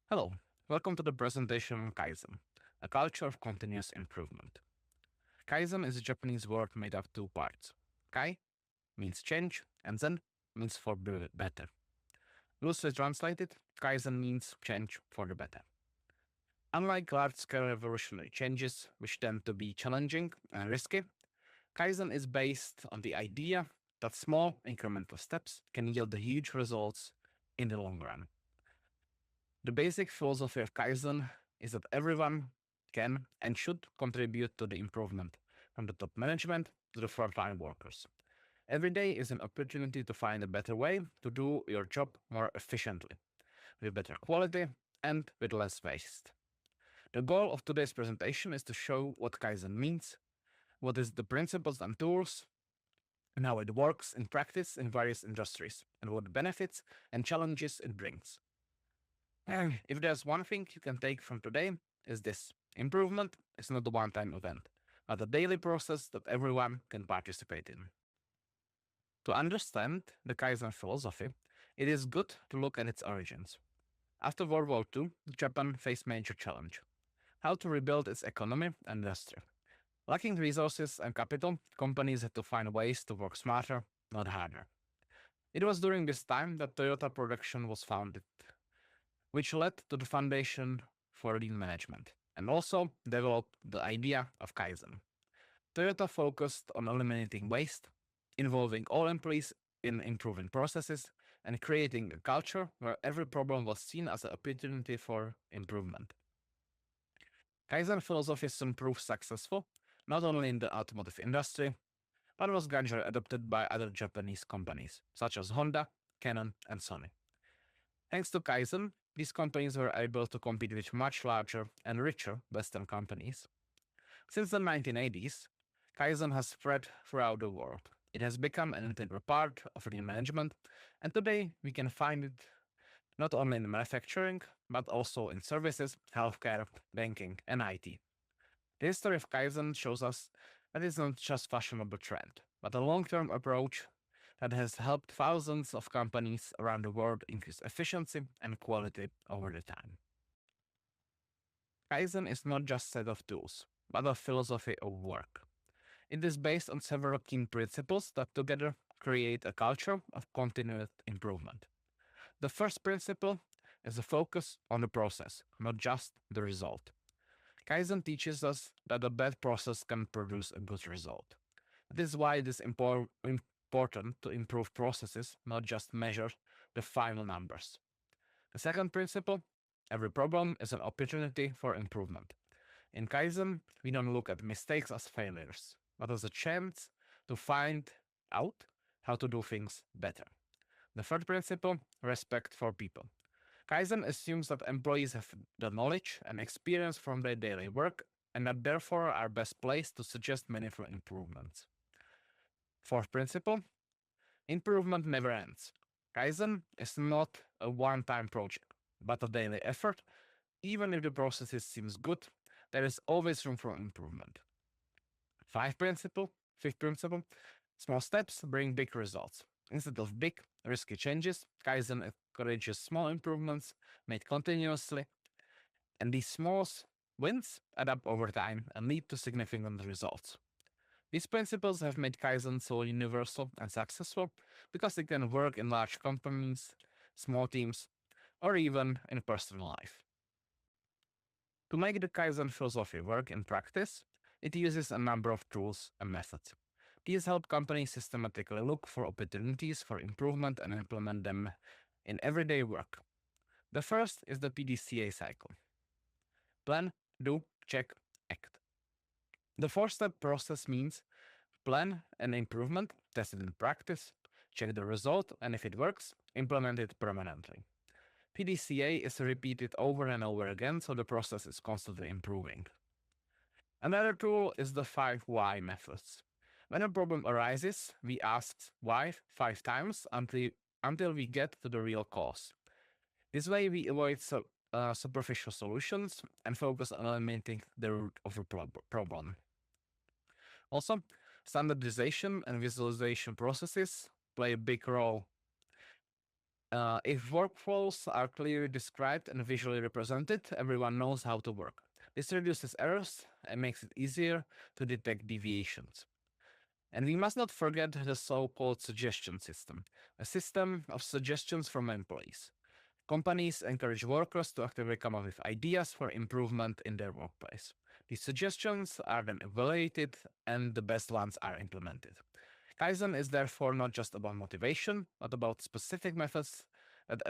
Hello, welcome to the presentation on Kaizen, a culture of continuous improvement. Kaizen is a Japanese word made of two parts. Kai means change, and Zen means for better. Loosely translated, Kaizen means change for the better. Unlike large-scale revolutionary changes, which tend to be challenging and risky, Kaizen is based on the idea that small incremental steps can yield the huge results in the long run. The basic philosophy of Kaizen is that everyone can and should contribute to the improvement, from the top management to the frontline workers. Every day is an opportunity to find a better way to do your job more efficiently, with better quality and with less waste. The goal of today's presentation is to show what Kaizen means, what is the principles and tools, and how it works in practice in various industries, and what benefits and challenges it brings. If there's one thing you can take from today, is this: improvement is not a one-time event, but a daily process that everyone can participate in. To understand the Kaizen philosophy, it is good to look at its origins. After World War II, Japan faced major challenge: how to rebuild its economy and industry. Lacking resources and capital, companies had to find ways to work smarter, not harder. It was during this time that Toyota production was founded, which led to the foundation for lean management and also developed the idea of Kaizen. Toyota focused on eliminating waste, involving all employees in improving processes, and creating a culture where every problem was seen as an opportunity for improvement. Kaizen philosophy soon proved successful, not only in the automotive industry, but was gradually adopted by other Japanese companies, such as Honda, Canon, and Sony. Thanks to Kaizen, these companies were able to compete with much larger and richer Western companies. Since the 1980s, Kaizen has spread throughout the world. It has become an integral part of lean management, and today we can find it not only in manufacturing, but also in services, healthcare, banking, and IT. The history of Kaizen shows us that it's not just a fashionable trend, but a long-term approach that has helped thousands of companies around the world increase efficiency and quality over the time. Kaizen is not just a set of tools, but a philosophy of work. It is based on several key principles that together create a culture of continuous improvement. The first principle is a focus on the process, not just the result. Kaizen teaches us that a bad process can produce a good result. This is why it is important to improve processes, not just measure the final numbers. The second principle: every problem is an opportunity for improvement. In Kaizen, we don't look at mistakes as failures, but as a chance to find out how to do things better. The third principle: respect for people. Kaizen assumes that employees have the knowledge and experience from their daily work and that therefore are best placed to suggest meaningful improvements. Fourth principle: improvement never ends. Kaizen is not a one-time project, but a daily effort. Even if the process seems good, there is always room for improvement. Fifth principle, small steps bring big results. Instead of big, risky changes, Kaizen encourages small improvements made continuously, and these small wins add up over time and lead to significant results. These principles have made Kaizen so universal and successful because it can work in large companies, small teams, or even in personal life. To make the Kaizen philosophy work in practice, it uses a number of tools and methods. These help companies systematically look for opportunities for improvement and implement them in everyday work. The first is the PDCA cycle: plan, do, check, act. The four-step process means plan an improvement, test it in practice, check the result, and if it works, implement it permanently. PDCA is repeated over and over again, so the process is constantly improving. Another tool is the 5 why methods. When a problem arises, we ask why 5 times until we get to the real cause. This way, we avoid superficial solutions and focus on eliminating the root of the problem. Also, standardization and visualization processes play a big role If workflows are clearly described and visually represented, everyone knows how to work. This reduces errors and makes it easier to detect deviations. And we must not forget the so-called suggestion system, a system of suggestions from employees. Companies encourage workers to actively come up with ideas for improvement in their workplace. These suggestions are then evaluated and the best ones are implemented. Kaizen is therefore not just about motivation, but about specific methods that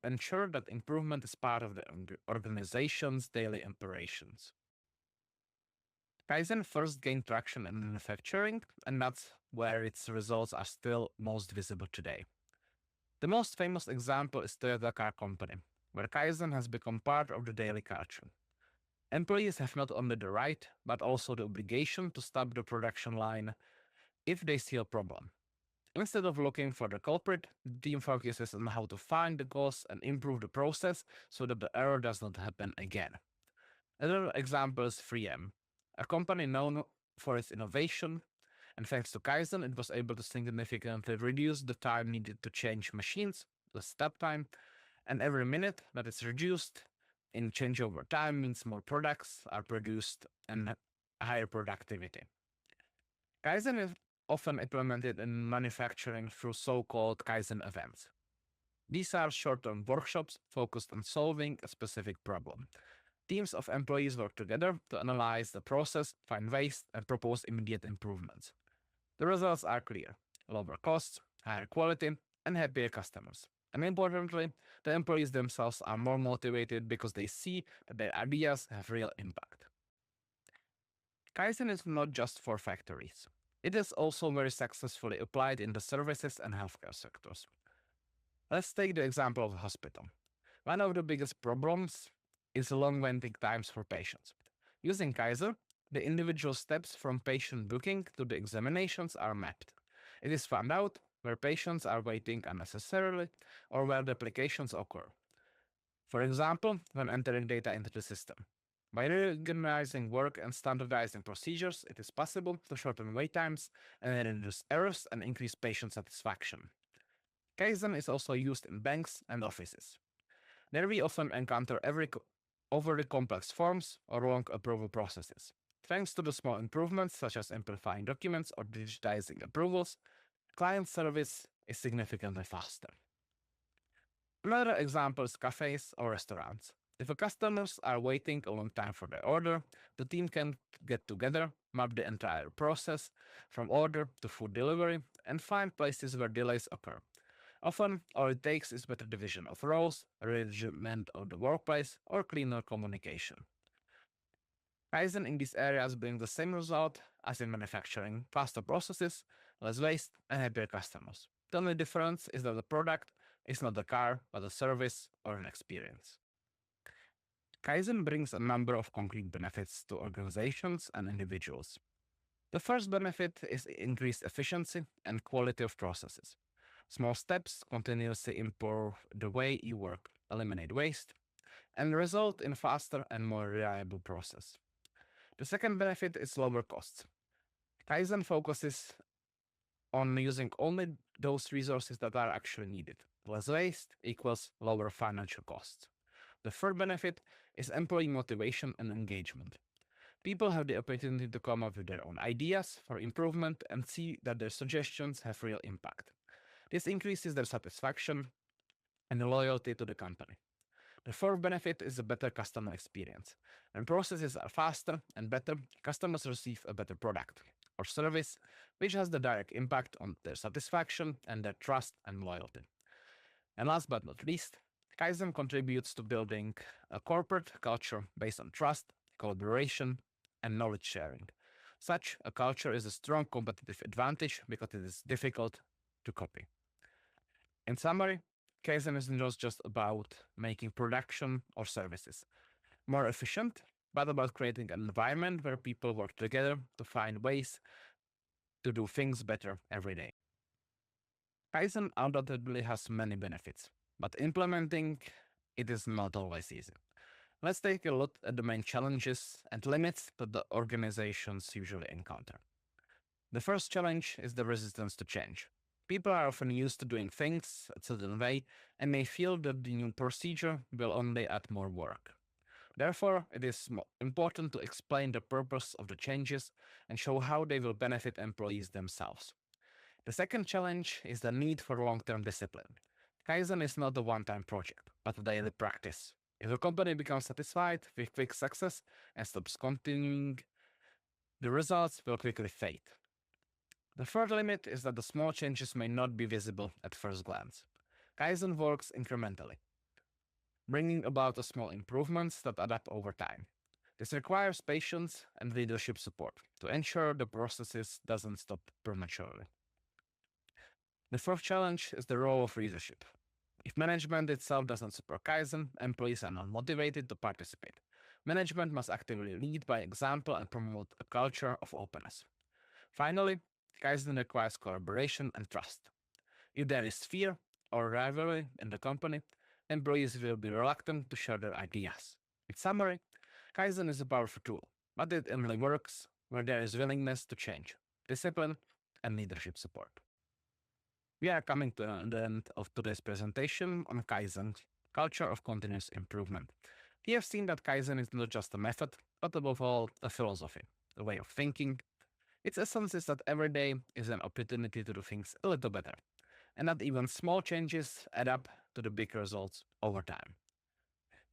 ensure that improvement is part of the organization's daily operations. Kaizen first gained traction in manufacturing, and that's where its results are still most visible today. The most famous example is Toyota Car Company, where Kaizen has become part of the daily culture. Employees have not only the right, but also the obligation to stop the production line if they see a problem. Instead of looking for the culprit, the team focuses on how to find the cause and improve the process so that the error does not happen again. Another example is 3M, a company known for its innovation, and thanks to Kaizen, it was able to significantly reduce the time needed to change machines, the step time, and every minute that is reduced in changeover time means more products are produced and higher productivity. Kaizen is often implemented in manufacturing through so-called Kaizen events. These are short-term workshops focused on solving a specific problem. Teams of employees work together to analyze the process, find waste, and propose immediate improvements. The results are clear: lower costs, higher quality, and happier customers. And importantly, the employees themselves are more motivated because they see that their ideas have real impact. Kaizen is not just for factories. It is also very successfully applied in the services and healthcare sectors. Let's take the example of a hospital. One of the biggest problems is long waiting times for patients. Using Kaizen, the individual steps from patient booking to the examinations are mapped. It is found out where patients are waiting unnecessarily or where duplications occur. For example, when entering data into the system. By reorganizing work and standardizing procedures, it is possible to shorten wait times and reduce errors and increase patient satisfaction. Kaizen is also used in banks and offices. There we often encounter overly complex forms or long approval processes. Thanks to the small improvements such as simplifying documents or digitizing approvals, client service is significantly faster. Another example is cafes or restaurants. If the customers are waiting a long time for their order, the team can get together, map the entire process from order to food delivery, and find places where delays occur. Often, all it takes is better division of roles, arrangement of the workplace, or cleaner communication. Kaizen in these areas brings the same result as in manufacturing: faster processes, less waste, and happier customers. The only difference is that the product is not a car, but a service or an experience. Kaizen brings a number of concrete benefits to organizations and individuals. The first benefit is increased efficiency and quality of processes. Small steps continuously improve the way you work, eliminate waste, and result in faster and more reliable process. The second benefit is lower costs. Kaizen focuses on using only those resources that are actually needed. Less waste equals lower financial costs. The third benefit is employee motivation and engagement. People have the opportunity to come up with their own ideas for improvement and see that their suggestions have real impact. This increases their satisfaction and loyalty to the company. The fourth benefit is a better customer experience. When processes are faster and better, customers receive a better product or service, which has the direct impact on their satisfaction and their trust and loyalty. And last but not least, Kaizen contributes to building a corporate culture based on trust, collaboration, and knowledge sharing. Such a culture is a strong competitive advantage because it is difficult to copy. In summary, Kaizen is not just about making production or services more efficient, but about creating an environment where people work together to find ways to do things better every day. Kaizen undoubtedly has many benefits, but implementing it is not always easy. Let's take a look at the main challenges and limits that the organizations usually encounter. The first challenge is the resistance to change. People are often used to doing things a certain way and may feel that the new procedure will only add more work. Therefore, it is important to explain the purpose of the changes and show how they will benefit employees themselves. The second challenge is the need for long term discipline. Kaizen is not a one time project, but a daily practice. If a company becomes satisfied with quick success and stops continuing, the results will quickly fade. The third limit is that the small changes may not be visible at first glance. Kaizen works incrementally, bringing about a small improvements that add up over time. This requires patience and leadership support to ensure the processes doesn't stop prematurely. The fourth challenge is the role of leadership. If management itself doesn't support Kaizen, employees are not motivated to participate. Management must actively lead by example and promote a culture of openness. Finally, Kaizen requires collaboration and trust. If there is fear or rivalry in the company, employees will be reluctant to share their ideas. In summary, Kaizen is a powerful tool, but it only works where there is willingness to change, discipline, and leadership support. We are coming to the end of today's presentation on Kaizen, culture of continuous improvement. We have seen that Kaizen is not just a method, but above all, a philosophy, a way of thinking. Its essence is that every day is an opportunity to do things a little better, and that even small changes add up to the big results over time.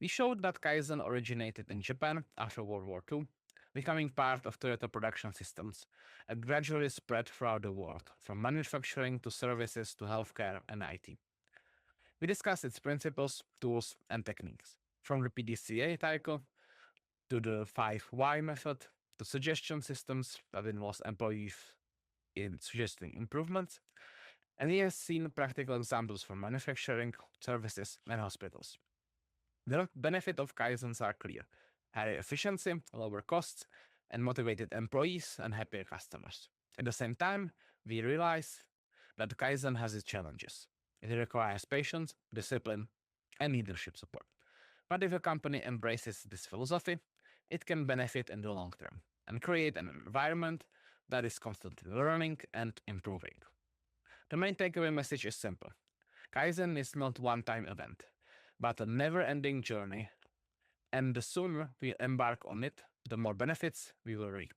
We showed that Kaizen originated in Japan after World War II, becoming part of Toyota production systems, and gradually spread throughout the world, from manufacturing to services to healthcare and IT. We discussed its principles, tools, and techniques, from the PDCA cycle to the 5 Why method to suggestion systems that involve employees in suggesting improvements. And we have seen practical examples from manufacturing, services, and hospitals. The benefit of Kaizens are clear: higher efficiency, lower costs, and motivated employees and happier customers. At the same time, we realize that Kaizen has its challenges. It requires patience, discipline, and leadership support. But if a company embraces this philosophy, it can benefit in the long term and create an environment that is constantly learning and improving. The main takeaway message is simple: Kaizen is not one time event, but a never ending journey, and the sooner we embark on it, the more benefits we will reap.